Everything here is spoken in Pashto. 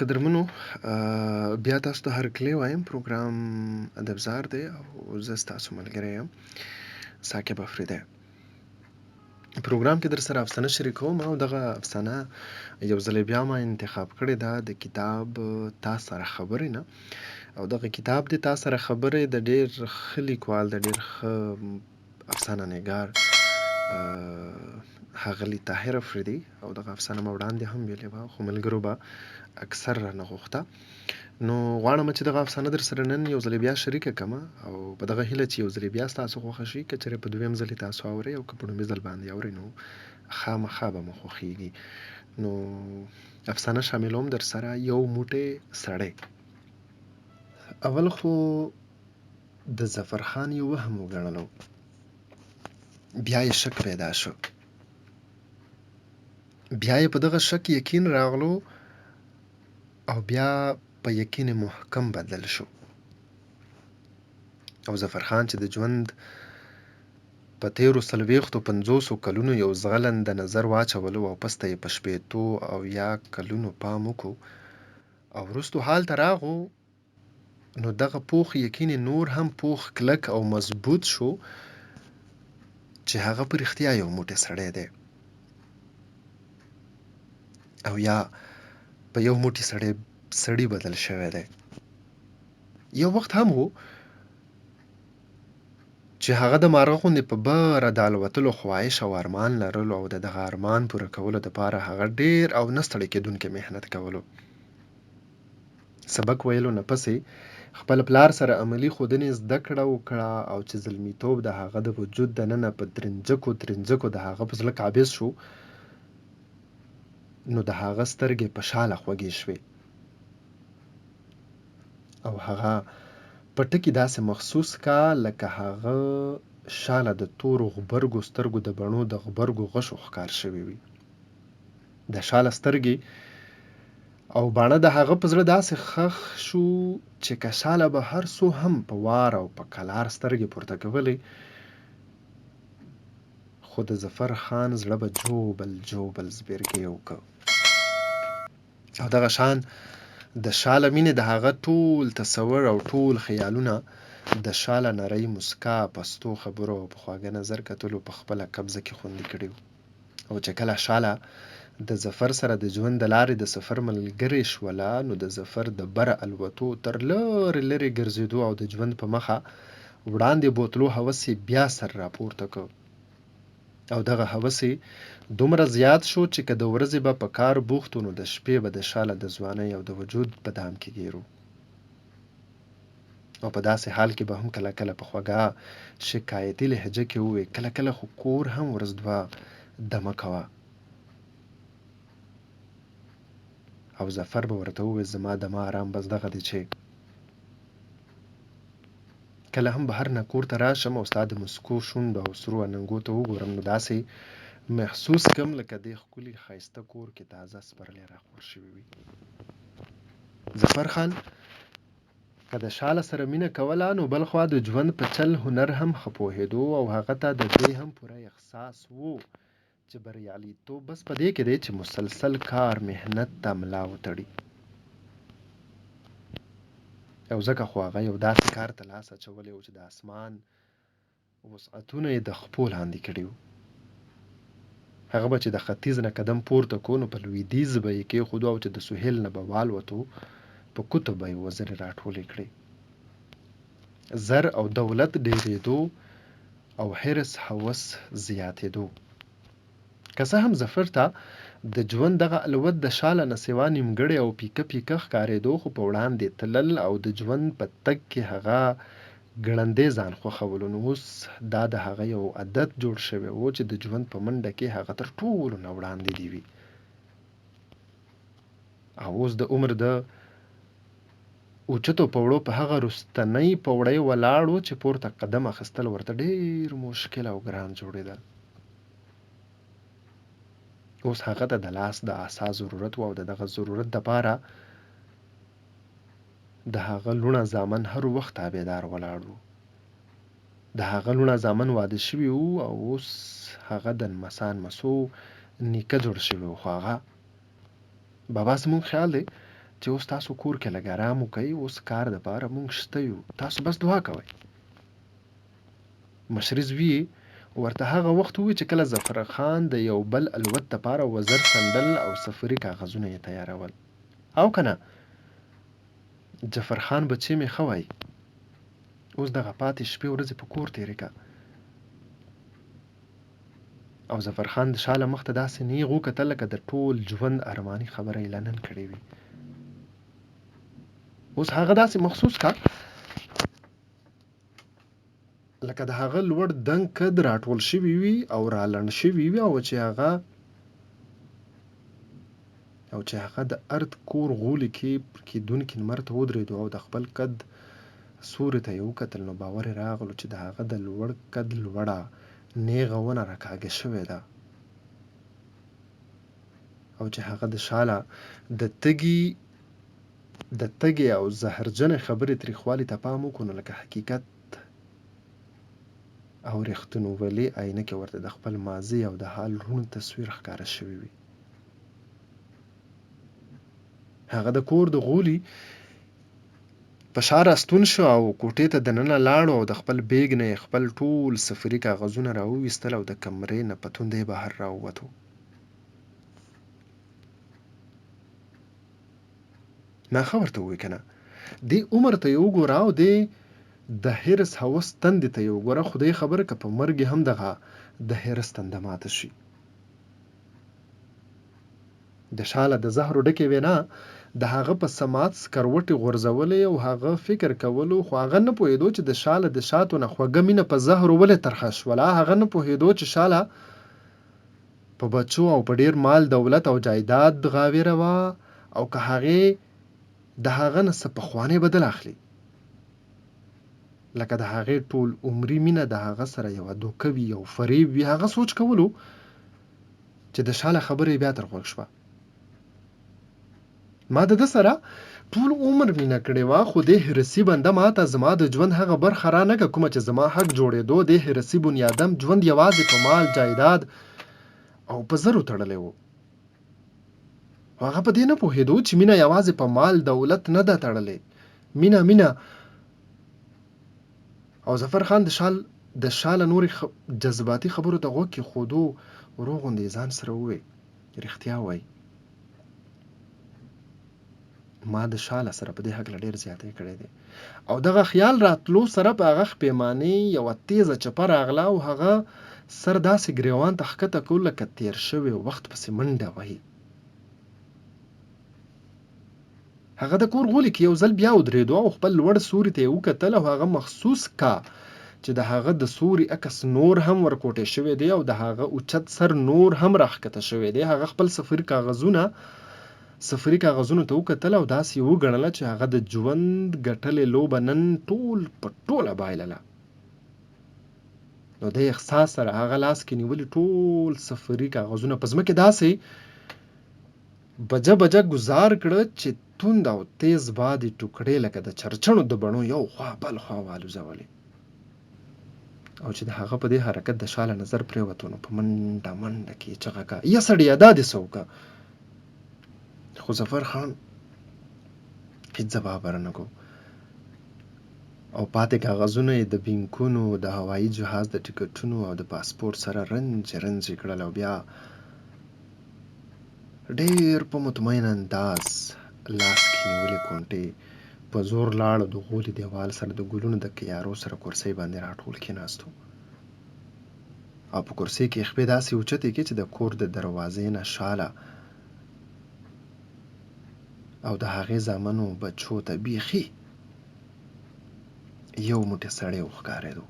قدرمنو بیا تاسو ته هرکلی وایم. پروګرام ادبزار دی او زه ستاسو ملګری یم ثاقب افریدی. پروګرام کې در سره افسانه شریکوم او دغه افسانه یو ځل بیا ما انتخاب کړې ده د کتاب تا سره خبرې نه. او دغه کتاب د تا سره خبرې د ډېر ښه لیکوال، د ډېر ښه افسانه نګار ښاغلي طاهر افریدي او دغه افسانه ما وړاندې هم ویلې وه، خو ملګرو به اکثر رانه غوښته. نو غواړم چې دغه افسانه در سره نن یو ځل بیا شریکه کړمه او په دغه هیله چې یو ځل بیا ستاسو خوښه شي. که چېرې په دویم ځل تاسو اورئ او که په لومړي ځل باندې اورئ نو خامخا به مو خوښیږي. نو افسانه شاملوم در سره. یو موټی سړی. اول خو د ظفرخان یو وهم وګڼلو، بیا یې شک پیدا شو، بیا یې په دغه شک یقین راغلو او بیا په یقین محکم بدل شو. او ظفرخان چې د ژوند په تیرو 40-50 کلونو یو زغلند نظر واچولو او پس ته یې په 80 او یا کلونو پام وکړو او وروستو حال ته راغو، نو دغه پوخ یقین نور هم پوخ کلک او مضبوط شو چې هغه په رښتیا یو موټی سړی دی او یا په یو موټی سړی بدل شوی دی. یو وخت هم و چې هغه د مارغه غوندې په بره د الوتلو خواهش او ارمان لرلو او د دغه ارمان پوره کولو دپاره هغه ډېر او نه ستړی کېدونکی محنت کولو. سبق ویلو نه پسې خپل پلار سره عملي ښودنې زده کړه او چې زلمیتوب د هغه د وجود دننه په ترنځکو د هغه په زړه قابض شو، نو د هغه سترګې په شاله خوږې شوې او هغه په ټکي داسې محسوس کا لکه هغه شاله د تورو غبرګو سترګو د بڼو د غبرګو غشو ښکار شوي وي. د شاله سترګې او باڼه د هغه په زړه داسې ښخ شو چې که شاله به هر څو هم په وار او په کلار سترګې پورته کولې، خو د ظفر خان زړه به جوبل زبېرګی وکړ. او دغه شان د شاله مینې د هغه ټول تصور او ټول خیالونه د شاله نرۍ مسکا، پستو خبرو او په خواږه نظر کتلو په خپله قبضه کې خوندي کړي وو. او چې کله شاله د ظفر سره د ژوند د لارې د سفر ملګرې شوله، نو د ظفر د بره الوتو تر لرې ګرځېدو او د ژوند په مخه وړاندې بوتلو هوس یې بیا سر راپورته کړ. او دغه هوس یې دومره زیات شو چې که د ورځې به په کار بوخت و، نو د شپې به د شاله د ځوانۍ او د وجود په دام کې ګیرو. او په داسې حال کې به هم کله کله په خوږه شکایتي لهجه کې ووی، کله خو کور هم ورځ دوه دمه کوه. او ظفر به ورته ووی، زما دمه آرام بس دغه دی چې کله هم بهر نه کور ته راشم او ستا د مسکو شونډو او سرو اننګو ته وګورم، نو داسې محسوس کم لکه دې ښکلي ښایسته کور کې تازه سپرلی راخور شوي وي. ظفر خان که د شاله سره مینه کوله، نو بل خوا د ژوند په چل هنر هم ښه پوهېدو او هغه ته د دې هم پوره احساس وو چې بریالیتوب بس په دې کې دی چې مسلسل کار محنت ته ملا وتړي. او ځکه خو هغه یو داسې کار ته لاس اچولی و چې د اسمان وسعتونه یې د خپو لاندې کړي وو. هغه به چې د ختیځ نه قدم پورته کو، نو په لویدیځ به یې کېښودو او چې د سهیل نه به والوتو، په قطب به یې وزرې راټولې کړې. زر او دولت ډېرېدو او حرص هوس زیاتېدو. که څه هم ظفر ته د ژوند دغه الوت د شاله نه سوا نیمګړی او پیکه ښکارېدو، خو په وړاندې تلل او د ژوند په تګ کې هغه ګړندی ځان خوښولو، نو اوس دا د هغه یو عادت جوړ شوی و چې د ژوند په منډه کې هغه تر ټولو نه وړاندې دی وي. او اوس د عمر د اوچتو پوړو په هغه رستنۍ پوړۍ ولاړ و چې پورته قدم اخیستل ورته ډېر مشکل او ګران جوړېدل. اوس هغه ته د لاس د عصا ضرورت و او د دغه ضرورت دپاره د هغه لوڼه زامن هر وخت تابعدار ولاړ و. د هغه لوڼه زامن واده شوي وو او اوس هغه د نمسا نمسو نیکه جوړ شوی و. خو هغه بابا زموږ خیال دی چې اوس تاسو کور کې لږ ارام وکئ، اوس کار دپاره مونږ شته یو، تاسو بس دعا کوئ. مشر زوی ورته هغه وخت ووایي چې کله ظفر خان د یو بل الوت دپاره وزر سنډل او سفري کاغذونه یې تیارول. او که نه جعفر خان بچی مې ښه وایي، اوس دغه پاتې شپې ورځې په کور تېرې که. او ظفر خان د شاله مخ ته داسې نیغ وکتل لکه د ټول ژوند ارماني خبره یې لا نن کړې وي. اوس هغه داسې محسوس کا لکه د هغه لوړ دنګ قد راټول شوي وي او رالنډ شوي وي، او چې هغه د ارد کور غولي کې کېدونکي لمر ته ودرېدو او د خپل قد سوري ته یې وکتل، نو باور یې راغلو چې د هغه د لوړ قد لوړه نیغه ونه راکاږه شوې ده، او چې هغه د شاله د تګې او زهرجنې خبرې تریخوالي ته پام وکړو، نو لکه حقیقت او رښتینولي آینه کې ورته د خپل ماضي او د حال روڼ تصویر ښکاره شوی وي. هغه د کور د غولي په شا راستون شو او کوټې ته دننه لاړو، او د خپل بیګ نه یې خپل ټول سفري کاغذونه راوویستل او د کمرې نه په توندۍ بهر راووتو. ناښه ورته ووایي که نه، دې عمر ته یې وګوره او دې د حرص هوس تندې ته یې وګوره. خدای خبره که په مرګ هم دغه د حرص تنده ماته شي. د شاله د زهرو ډکې وینا د هغه په سماعت سکروټې غورځولې، او هغه فکر کولو، خو هغه نه پوهېدو چې د شاله د شاتو نه خوږه مینه په زهرو ولې ترخه شوله. هغه نه پوهېدو چې شاله په بچو او په ډیر مال دولت او جایداد غاویره وه، او که هغې د هغه نه څه پخوانی بدل اخلي، لکه د هغې ټول عمري مینه د هغه سره یوه دوکه وي، یو فریب وي. هغه سوچ کولو چې د شاله خبره بیا تر غوږ شوه. ما د ده سره ټول عمر مینه کړې وه، خو دې حرصي بنده ما ته زما د ژوند هغه برخه را نه کومه چې زما حق جوړېدو. دې حرصي بنیادم ژوند یوازې په مال، جایداد او په زرو تړلی و. هغه په دې نه پوهېدو چې مینه یوازې په مال دولت نه ده تړلې. مینه او ظفر خان د شاله نورې جذباتي خبرو ته غوږ کېښودو، ورو غوندې ځان سره ووایي، رښتیا وایي، ما د شاله سره په دې هکله ډېر زیاتی کړی دی. او دغه خیال راتلو سره په هغه پیمانې یوه تیزه چپه راغله، او هغه سر داسې ګریوان ته ښکته کړو لکه تېر شوی وخت پسې منډه وهي. هغه د کور غولي کې یو ځل بیا ودرېدو او خپل لوړ سوري ته یې وکتل، او هغه محسوس کا چې د هغه د سوري عکس نور هم ورکوټې شوی دی، او د هغه اوچت سر نور هم راښکته شوی دی. هغه خپل سفري کاغذونو ته وکتل او داسې وګڼله چې هغه د ژوند ګټلې لوبه نن ټول په ټوله بایلله. نو د احساس سره هغه لاس کې نیولي ټول سفري کاغذونه په ځمکې داسې بجه ګزار کړه چې توند او تیز باد ټوکړې لکه د چرچڼو د بڼو یو خوا بل خوا والوزولې. او چې د هغه په دې حرکت د شاله نظر پرېوتو، نو په منډه کې چغه کا، یا سړیه دا دې څه وکړه؟ خو ظفر خان هیڅ ځواب ورنه کو، او پاتې کاغذونه یې د بینکونو، د هوایي جهاز د ټکټونو او د پاسپورت سره رنځ کړل، او بیا ډېر په مطمئن انداز لاس کې نیولې کونټې په زور لاړ، د غولي دیوال سره د ګلونو د کیارو سره کرسۍ باندې راټول کېناستو، او په کرسۍ کې خپې داسې اوچتې کې چې د کور د دروازې نه شاله او د هغې زامنو بچو ته بیخي یو موټی سړی وښکارېدو.